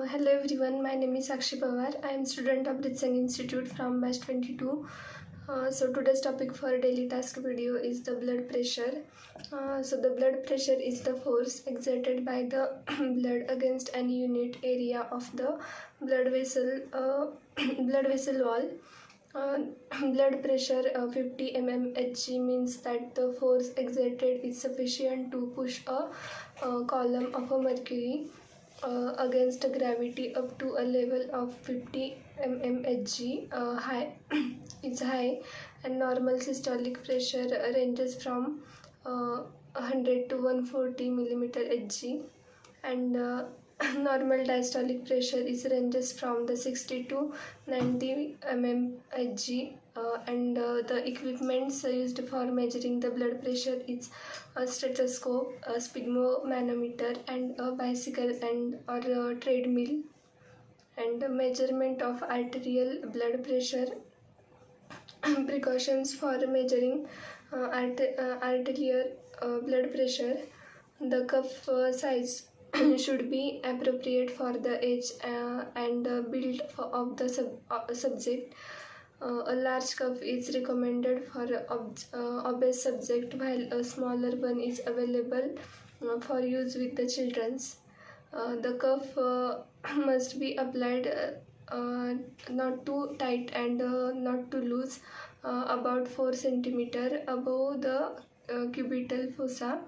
Hello everyone, my name is Sakshi Pawar. I am student of Britsang Institute from batch 22. So today's topic for daily task video is the blood pressure. So the blood pressure is the force exerted by the blood against any unit area of the blood vessel wall. Blood pressure 50 mmHg means that the force exerted is sufficient to push a column of a mercury against gravity up to a level of 50 mmHg high is high, and normal systolic pressure ranges from 100 to 140 millimeter Hg, and normal diastolic pressure is ranges from the 60 to 90 mmHg, and the equipments used for measuring the blood pressure is a stethoscope, a sphygmomanometer, and a bicycle and or a treadmill. And the measurement of arterial blood pressure. Precautions for measuring arterial blood pressure. The cuff size should be appropriate for the age and build of the subject. A large cuff is recommended for obese subject, while a smaller one is available for use with the children's. The cuff must be applied not too tight and not too loose, about 4 cm above the cubital fossa.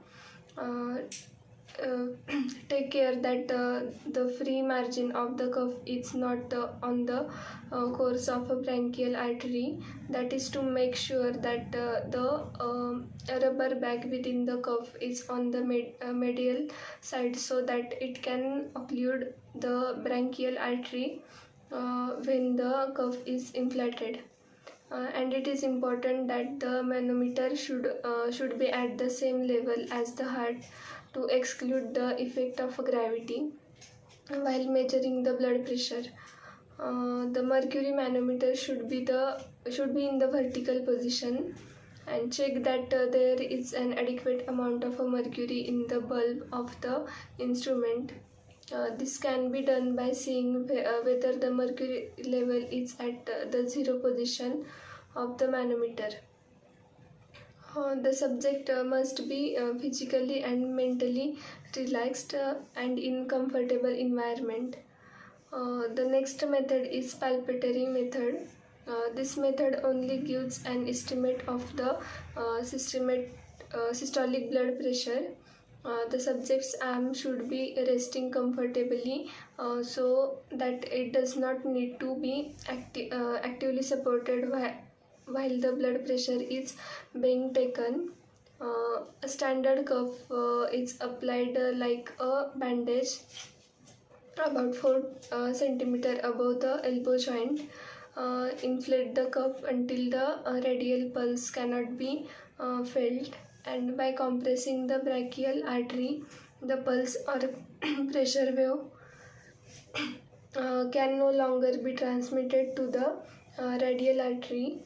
Take care that the free margin of the cuff is not on the course of a branchial artery. That is to make sure that the rubber bag within the cuff is on the medial side, so that it can occlude the branchial artery when the cuff is inflated. And it is important that the manometer should be at the same level as the heart to exclude the effect of gravity while measuring the blood pressure. The mercury manometer should be in the vertical position, and check that there is an adequate amount of mercury in the bulb of the instrument. This can be done by seeing whether the mercury level is at the zero position of the manometer. The subject must be physically and mentally relaxed and in comfortable environment. The next method is palpatory method. This method only gives an estimate of the systolic blood pressure. The subject's arm should be resting comfortably so that it does not need to be actively supported while the blood pressure is being taken. A standard cuff is applied like a bandage about 4 cm above the elbow joint. Inflate the cuff until the radial pulse cannot be felt, and by compressing the brachial artery, the pulse or pressure wave can no longer be transmitted to the radial artery.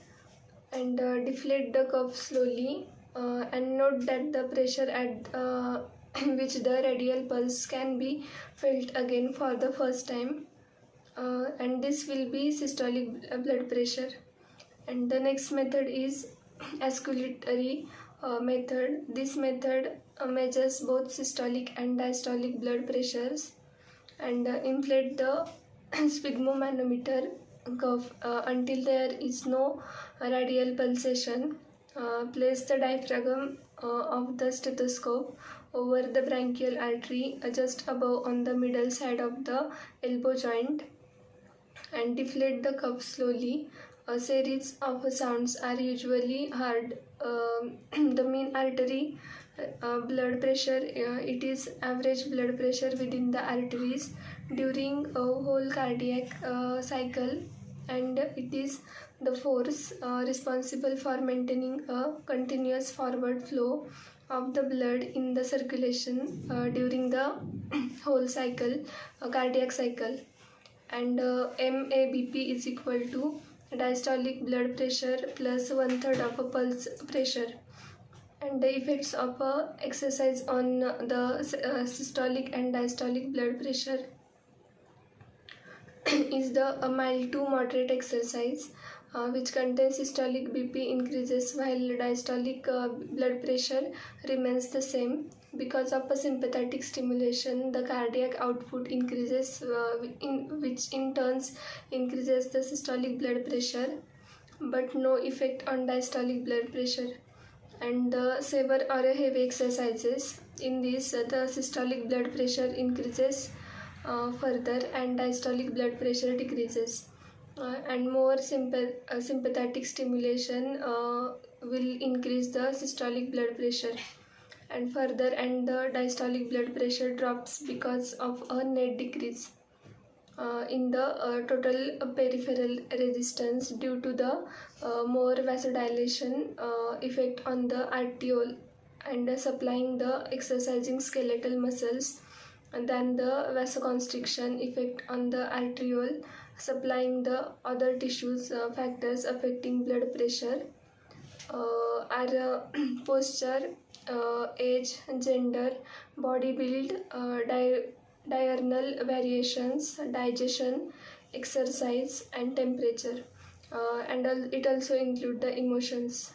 And deflate the cuff slowly, and note that the pressure at which the radial pulse can be felt again for the first time, and this will be systolic blood pressure. And the next method is auscultatory method. This method measures both systolic and diastolic blood pressures, and inflate the sphygmomanometer cuff until there is no radial pulsation. Place the diaphragm of the stethoscope over the branchial artery just above on the middle side of the elbow joint, and deflate the cuff slowly. A series of sounds are usually heard. The mean artery blood pressure, it is average blood pressure within the arteries during a whole cardiac cycle, and it is the force responsible for maintaining a continuous forward flow of the blood in the circulation during the whole cycle, cardiac cycle. And MABP is equal to diastolic blood pressure plus 1/3 of a pulse pressure. And the effects of exercise on the systolic and diastolic blood pressure. is the mild to moderate exercise which contains systolic BP increases while diastolic blood pressure remains the same. Because of a sympathetic stimulation, the cardiac output increases, which in turns increases the systolic blood pressure, but no effect on diastolic blood pressure. And the severe or heavy exercises, in this the systolic blood pressure increases further and diastolic blood pressure decreases. And more sympathetic stimulation will increase the systolic blood pressure and further, and the diastolic blood pressure drops because of a net decrease in the total peripheral resistance due to the more vasodilation effect on the arteriole and supplying the exercising skeletal muscles, and then the vasoconstriction effect on the arteriole supplying the other tissues. Factors affecting blood pressure are posture, age, gender, body build, diurnal variations, digestion, exercise, and temperature. And it also include the emotions.